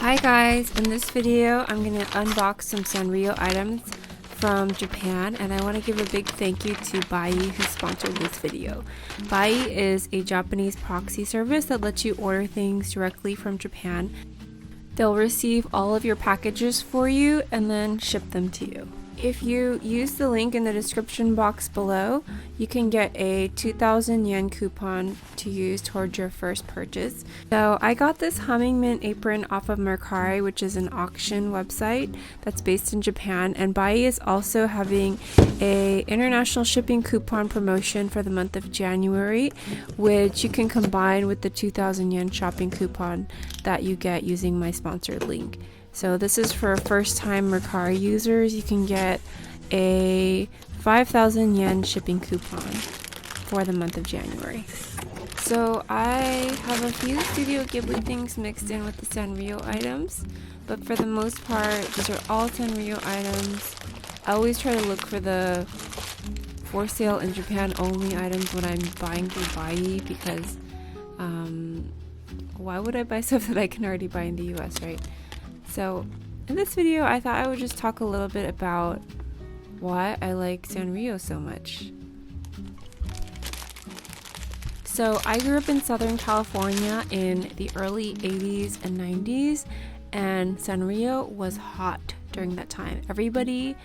Hi guys, in this video I'm going to unbox some Sanrio items from Japan, and I want to give a big thank you to Buyee who sponsored this video. Buyee is a Japanese proxy service that lets you order things directly from Japan. They'll receive all of your packages for you and then ship them to you. If you use the link in the description box below, you can get a 2,000 yen coupon to use towards your first purchase. So I got this Hummingmint apron off of Mercari, which is an auction website that's based in Japan, and Buyee is also having a international shipping coupon promotion for the month of January, which you can combine with the 2,000 yen shopping coupon that you get using my sponsored link. So this is for first-time Mercari users. You can get a 5,000 yen shipping coupon for the month of January. So I have a few Studio Ghibli things mixed in with the Sanrio items, but for the most part, these are all Sanrio items. I always try to look for the for sale in Japan only items when I'm buying through Buyee, because why would I buy stuff that I can already buy in the US, right? So in this video, I thought I would just talk a little bit about why I like Sanrio so much. So I grew up in Southern California in the early 80s and 90s, and Sanrio was hot during that time. Everybody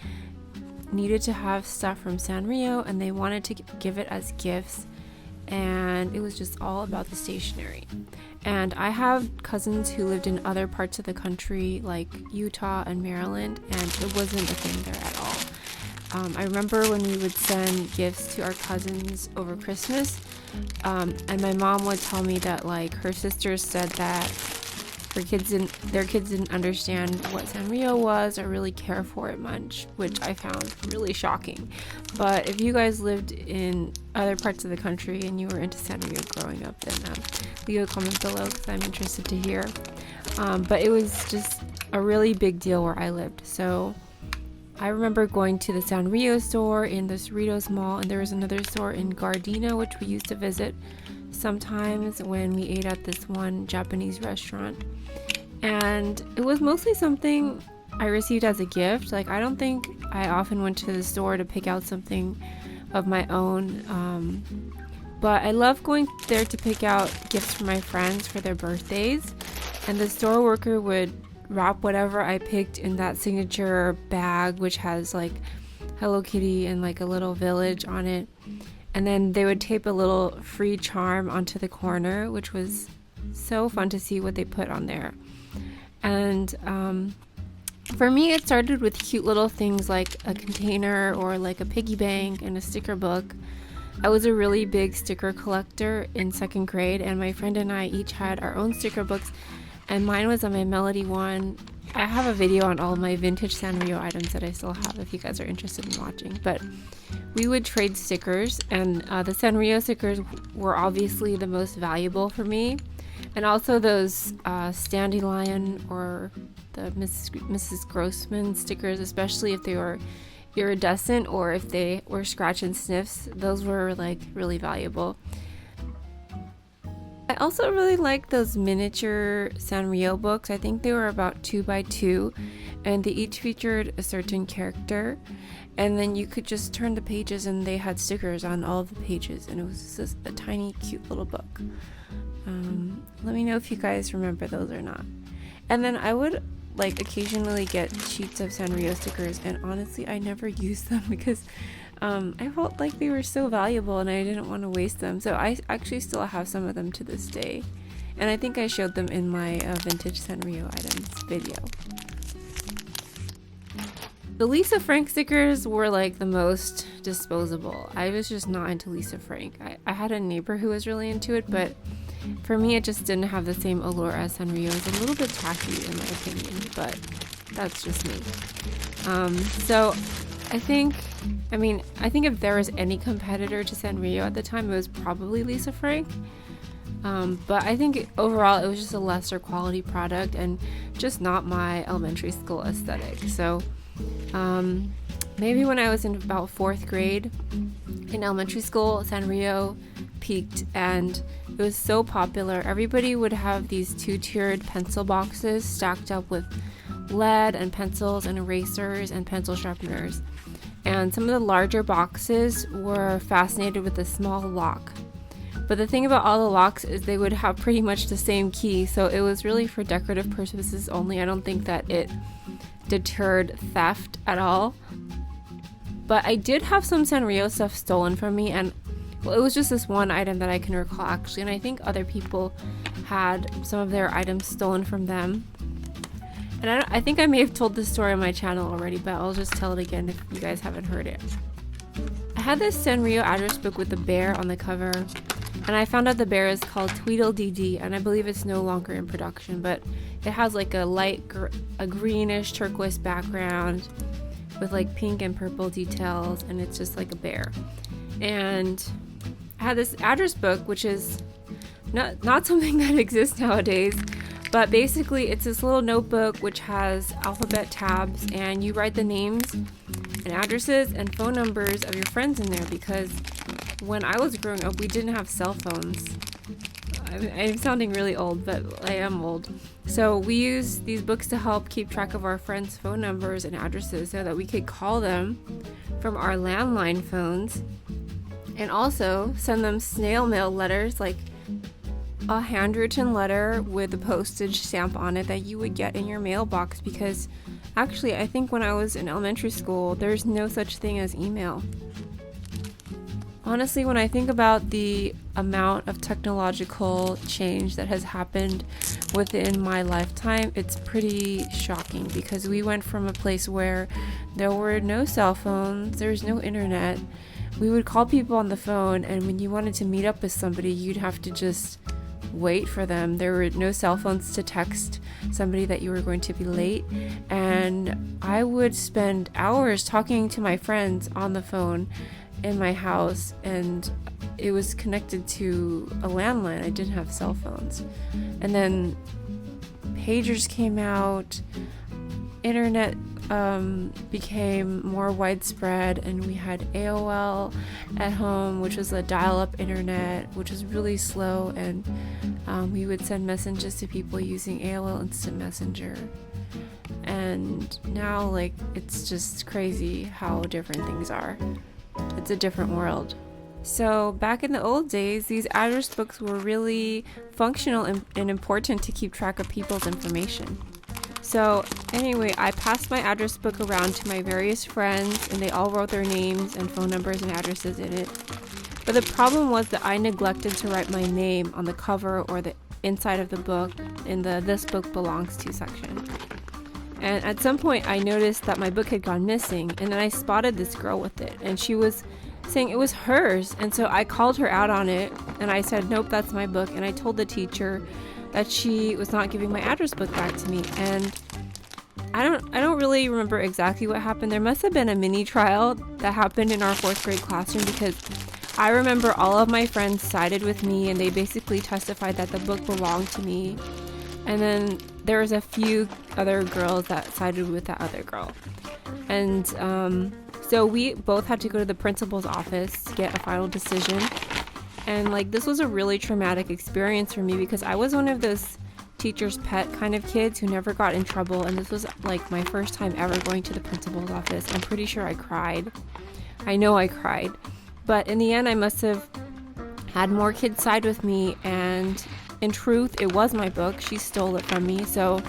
needed to have stuff from Sanrio and they wanted to give it as gifts, and it was just all about the stationery. And I have cousins who lived in other parts of the country like Utah and Maryland, and it wasn't a thing there at all. I remember when we would send gifts to our cousins over Christmas, and my mom would tell me that like her sisters said that their kids didn't understand what Sanrio was or really care for it much, which I found really shocking. But if you guys lived in other parts of the country and you were into Sanrio growing up, then leave a comment below because I'm interested to hear. But it was just a really big deal where I lived. So I remember going to the Sanrio store in the Cerritos Mall, and there was another store in Gardena which we used to visit sometimes when we ate at this one Japanese restaurant. And it was mostly something I received as a gift. Like, I don't think I often went to the store to pick out something of my own, but I love going there to pick out gifts for my friends for their birthdays, and the store worker would wrap whatever I picked in that signature bag which has like Hello Kitty and like a little village on it, and then they would tape a little free charm onto the corner, which was so fun to see what they put on there. And for me, it started with cute little things like a container or like a piggy bank and a sticker book. I was a really big sticker collector in second grade, and my friend and I each had our own sticker books, and mine was on my Melody one. I have a video on all of my vintage Sanrio items that I still have if you guys are interested in watching. But we would trade stickers, and the Sanrio stickers were obviously the most valuable for me. And also those Standy Lion or the Mrs. Grossman stickers, especially if they were iridescent or if they were scratch and sniffs, those were like really valuable. I also really like those miniature Sanrio books. I think they were about 2x2, and they each featured a certain character, and then you could just turn the pages and they had stickers on all of the pages, and it was just a tiny cute little book. Let me know if you guys remember those or not. And then I would like occasionally get sheets of Sanrio stickers, and honestly I never used them because I felt like they were so valuable and I didn't want to waste them. So I actually still have some of them to this day, and I think I showed them in my vintage Sanrio items video. The Lisa Frank stickers were like the most disposable. I was just not into Lisa Frank. I had a neighbor who was really into it, but for me it just didn't have the same allure as Sanrio. It was a little bit tacky in my opinion, but that's just me. So I think if there was any competitor to Sanrio at the time, it was probably Lisa Frank. But I think overall it was just a lesser quality product and just not my elementary school aesthetic. So maybe when I was in about 4th grade in elementary school, Sanrio peaked and it was so popular. Everybody would have these 2-tiered pencil boxes stacked up with lead and pencils and erasers and pencil sharpeners. And some of the larger boxes were fascinated with the small lock. But the thing about all the locks is they would have pretty much the same key, so it was really for decorative purposes only. I don't think that it deterred theft at all. But I did have some Sanrio stuff stolen from me, and well, it was just this one item that I can recall actually, and I think other people had some of their items stolen from them. And I think I may have told this story on my channel already, but I'll just tell it again if you guys haven't heard it. I had this Sanrio address book with a bear on the cover, and I found out the bear is called Tweedledee, and I believe it's no longer in production, but it has like a greenish turquoise background with like pink and purple details, and it's just like a bear. And I had this address book, which is not something that exists nowadays, but basically it's this little notebook which has alphabet tabs, and you write the names and addresses and phone numbers of your friends in there, because when I was growing up, we didn't have cell phones. I'm sounding really old, but I am old. So we use these books to help keep track of our friends' phone numbers and addresses so that we could call them from our landline phones, and also send them snail mail letters, like a handwritten letter with a postage stamp on it that you would get in your mailbox, because actually I think when I was in elementary school, there's no such thing as email. Honestly, when I think about the amount of technological change that has happened within my lifetime, it's pretty shocking, because we went from a place where there were no cell phones, there was no internet. We would call people on the phone, and when you wanted to meet up with somebody, you'd have to just wait for them. There were no cell phones to text somebody that you were going to be late, and I would spend hours talking to my friends on the phone in my house, and it was connected to a landline. I didn't have cell phones. And then pagers came out, internet became more widespread, and we had AOL at home, which was a dial-up internet, which was really slow, and we would send messages to people using AOL Instant Messenger. And now, like, it's just crazy how different things are. It's a different world. So back in the old days, these address books were really functional and important to keep track of people's information. So anyway, I passed my address book around to my various friends, and they all wrote their names and phone numbers and addresses in it. But the problem was that I neglected to write my name on the cover or the inside of the book in the "This Book Belongs To" section. And at some point I noticed that my book had gone missing, and then I spotted this girl with it, and she was saying it was hers. And so I called her out on it, and I said, nope, that's my book. And I told the teacher that she was not giving my address book back to me. And I don't really remember exactly what happened. There must have been a mini trial that happened in our 4th grade classroom, because I remember all of my friends sided with me, and they basically testified that the book belonged to me. And then there was a few other girls that sided with that other girl. And so we both had to go to the principal's office to get a final decision. And like, this was a really traumatic experience for me, because I was one of those teacher's pet kind of kids who never got in trouble. And this was like my first time ever going to the principal's office. I'm pretty sure I cried. I know I cried. But in the end, I must have had more kids side with me, and in truth, it was my book. She stole it from me, so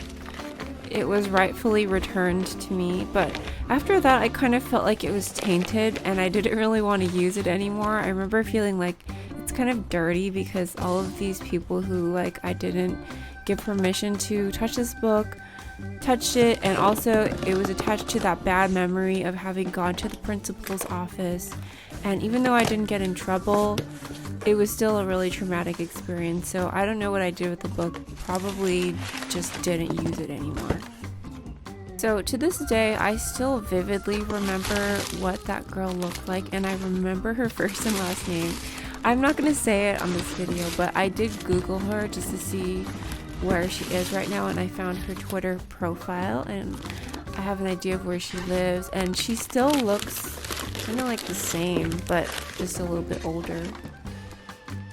it was rightfully returned to me. But after that, I kind of felt like it was tainted, and I didn't really want to use it anymore. I remember feeling like it's kind of dirty, because all of these people who, like, I didn't give permission to touch this book touched it, and also it was attached to that bad memory of having gone to the principal's office. And even though I didn't get in trouble, it was still a really traumatic experience. So I don't know what I did with the book. Probably just didn't use it anymore. So to this day, I still vividly remember what that girl looked like, and I remember her first and last name. I'm not going to say it on this video, but I did Google her just to see where she is right now, and I found her Twitter profile, and I have an idea of where she lives, and she still looks kind of like the same, but just a little bit older.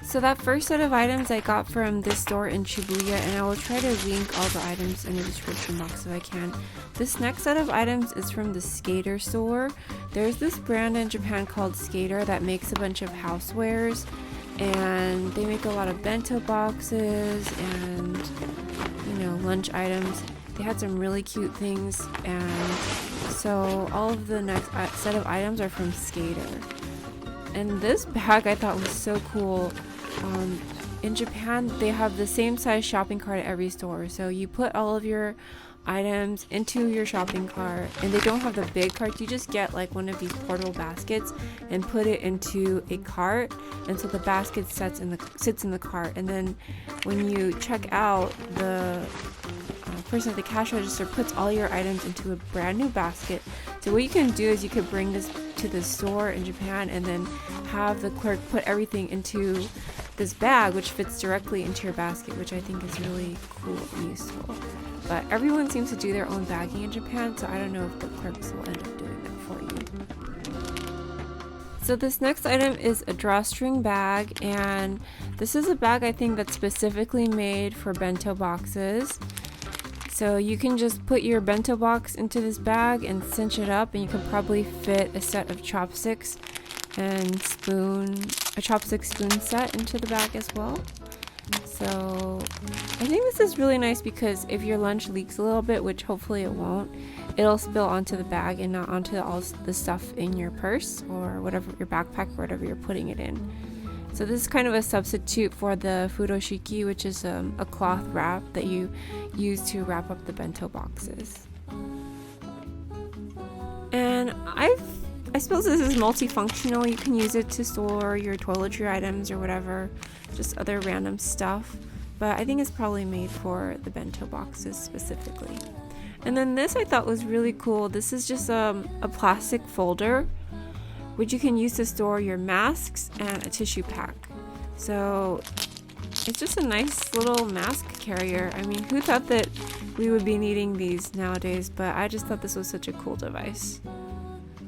So that first set of items I got from this store in Shibuya, and I will try to link all the items in the description box if I can. This next set of items is from the Skater store. There's this brand in Japan called Skater that makes a bunch of housewares, and they make a lot of bento boxes and, you know, lunch items. They had some really cute things, and so all of the next set of items are from Skater. And this bag I thought was so cool. In Japan, they have the same size shopping cart at every store. So you put all of your items into your shopping cart, and they don't have the big carts. You just get like one of these portable baskets and put it into a cart, and so the basket sits in the cart. And then when you check out, the person at the cash register puts all your items into a brand new basket. So what you can do is you could bring this to the store in Japan and then have the clerk put everything into this bag, which fits directly into your basket, which I think is really cool and useful. But everyone seems to do their own bagging in Japan, so I don't know if the clerks will end up doing that for you. So this next item is a drawstring bag, and this is a bag I think that's specifically made for bento boxes. So you can just put your bento box into this bag and cinch it up, and you can probably fit a set of chopsticks and a chopstick spoon set into the bag as well. So I think this is really nice because if your lunch leaks a little bit, which hopefully it won't, it'll spill onto the bag and not onto all the stuff in your purse or whatever, your backpack or whatever you're putting it in. So this is kind of a substitute for the furoshiki, which is a cloth wrap that you use to wrap up the bento boxes. And I suppose this is multifunctional. You can use it to store your toiletry items or whatever, just other random stuff. But I think it's probably made for the bento boxes specifically. And then this I thought was really cool. This is just a plastic folder, which you can use to store your masks and a tissue pack. So it's just a nice little mask carrier. I mean, who thought that we would be needing these nowadays? But I just thought this was such a cool device.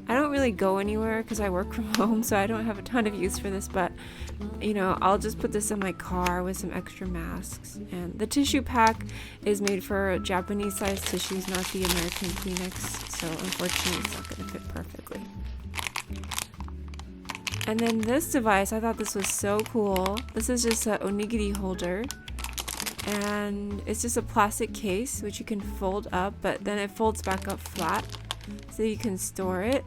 I don't really go anywhere because I work from home, so I don't have a ton of use for this, but you know, I'll just put this in my car with some extra masks. And the tissue pack is made for Japanese sized tissues, not the American Kleenex, so unfortunately it's not going to fit perfectly. And then this device, I thought this was so cool. This is just an onigiri holder, and it's just a plastic case which you can fold up, but then it folds back up flat so you can store it.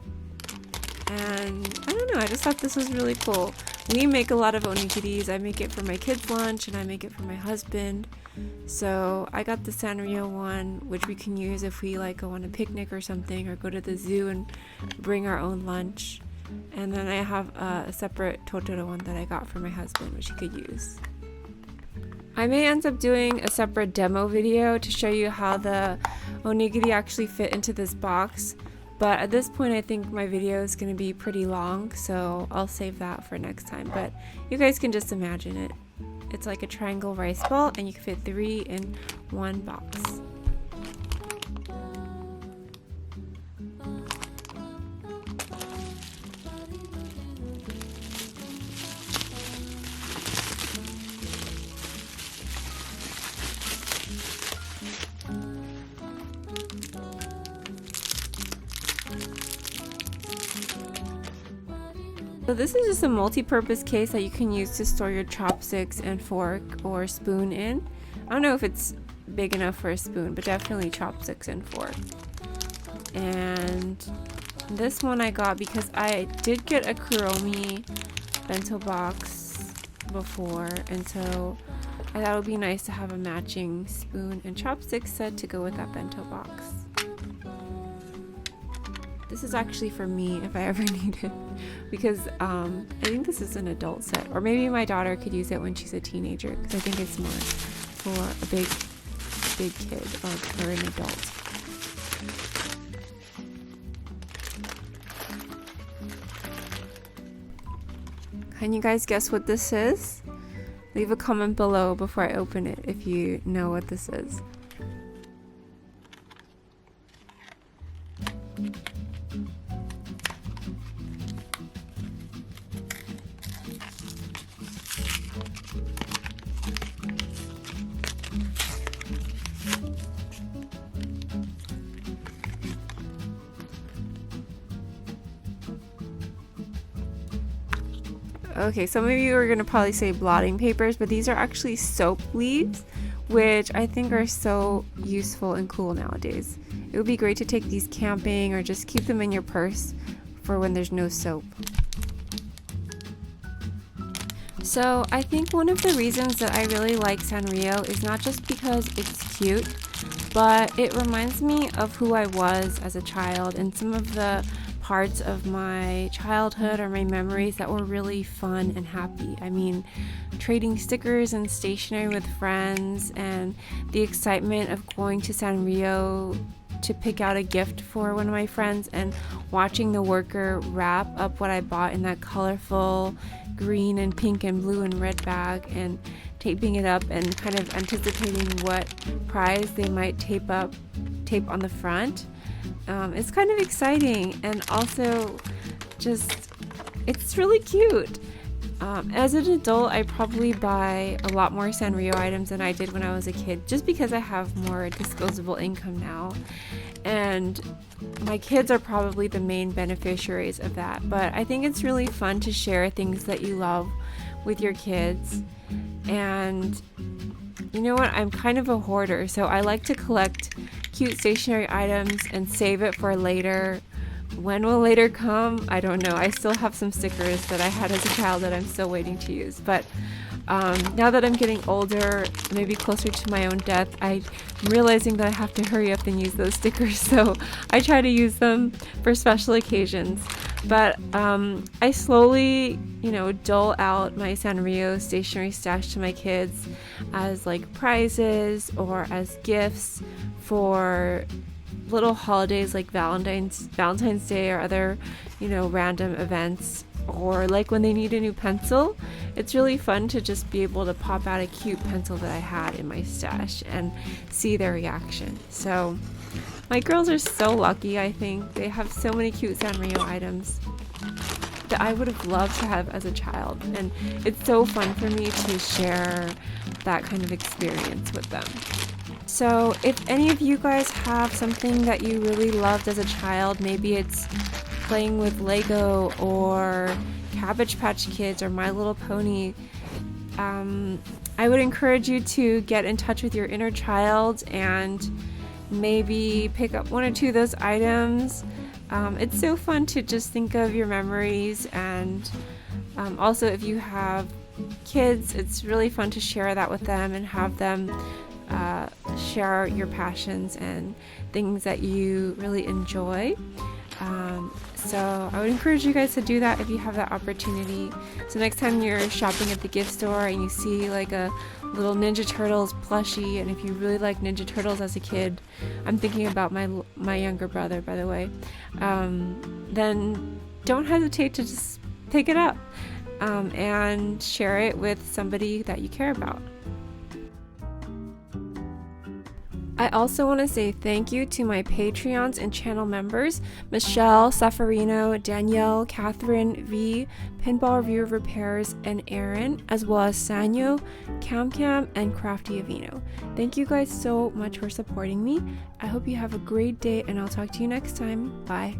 And I don't know, I just thought this was really cool. We make a lot of onigiris. I make it for my kids' lunch and I make it for my husband. So I got the Sanrio one, which we can use if we like go on a picnic or something, or go to the zoo and bring our own lunch. And then I have a separate Totoro one that I got for my husband, which he could use. I may end up doing a separate demo video to show you how the onigiri actually fit into this box, but at this point I think my video is going to be pretty long, so I'll save that for next time. But you guys can just imagine it. It's like a triangle rice ball, and you can fit 3 in one box. So this is just a multi-purpose case that you can use to store your chopsticks and fork or spoon in. I don't know if it's big enough for a spoon, but definitely chopsticks and fork. And this one I got because I did get a Kuromi bento box before, and so I thought it would be nice to have a matching spoon and chopstick set to go with that bento box. This is actually for me if I ever need it, because I think this is an adult set, or maybe my daughter could use it when she's a teenager, because I think it's more for a big kid or an adult. Can you guys guess what this is? Leave a comment below before I open it if you know what this is. Okay, some of you are gonna probably say blotting papers, but these are actually soap leaves, which I think are so useful and cool nowadays. It would be great to take these camping or just keep them in your purse for when there's no soap. So I think one of the reasons that I really like Sanrio is not just because it's cute, but it reminds me of who I was as a child and some of the parts of my childhood or my memories that were really fun and happy. I mean, trading stickers and stationery with friends and the excitement of going to Sanrio to pick out a gift for one of my friends and watching the worker wrap up what I bought in that colorful green and pink and blue and red bag and taping it up and kind of anticipating what prize they might tape on the front. It's kind of exciting and also just it's really cute. As an adult, I probably buy a lot more Sanrio items than I did when I was a kid, just because I have more disposable income now. And my kids are probably the main beneficiaries of that. But I think it's really fun to share things that you love with your kids. And you know what? I'm kind of a hoarder, so I like to collect cute stationery items and save it for later. When will later come? I don't know. I still have some stickers that I had as a child that I'm still waiting to use. But now that I'm getting older, maybe closer to my own death, I'm realizing that I have to hurry up and use those stickers. So I try to use them for special occasions. But I slowly, dole out my Sanrio stationery stash to my kids as like prizes or as gifts for little holidays like Valentine's Day or other, random events, or like when they need a new pencil. It's really fun to just be able to pop out a cute pencil that I had in my stash and see their reaction. So my girls are so lucky. I think they have so many cute Sanrio items that I would have loved to have as a child, and it's so fun for me to share that kind of experience with them. So if any of you guys have something that you really loved as a child, maybe it's playing with Lego or Cabbage Patch Kids or My Little Pony, I would encourage you to get in touch with your inner child and maybe pick up one or two of those items. It's so fun to just think of your memories, and also if you have kids, it's really fun to share that with them and have them share your passions and things that you really enjoy. So I would encourage you guys to do that if you have that opportunity. So next time you're shopping at the gift store and you see like a little Ninja Turtles plushie, and if you really like Ninja Turtles as a kid, I'm thinking about my younger brother, by the way, then don't hesitate to just pick it up and share it with somebody that you care about. I also want to say thank you to my Patreons and channel members, Michelle, Safarino, Danielle, Catherine, V, Pinball Review Repairs, and Aaron, as well as Sanyo, Cam, and Crafty Avino. Thank you guys so much for supporting me. I hope you have a great day, and I'll talk to you next time. Bye.